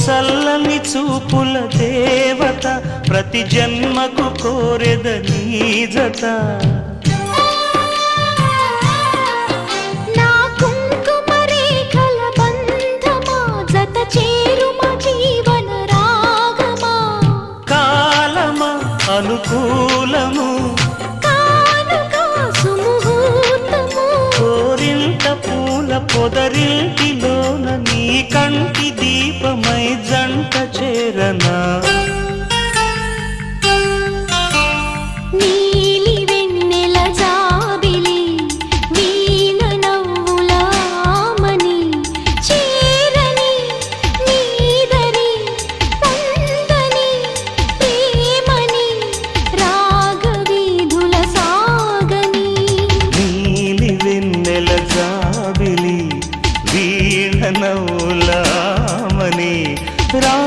చల్లని చూపుల దేవత ప్రతి జన్మకు కోరెద నీ జత నా కుంకుమ రేఖల బంధమా జత చేరుమా జీవన రాగమా కాలమా అనుకూలము కానుక సుముహూర్తము కోరింత పూల పొదరింటిలోన నీ కంటి దీపమై జంట చేరనా నీలి వెన్నెల జాబిలి వీణ నవ్వుల ఆమని చేరని నీదరి పొందని ప్రేమని రాగవీధుల సాగని నీలి వెన్నెల జాబిలి వీణ నవ్వులామని రా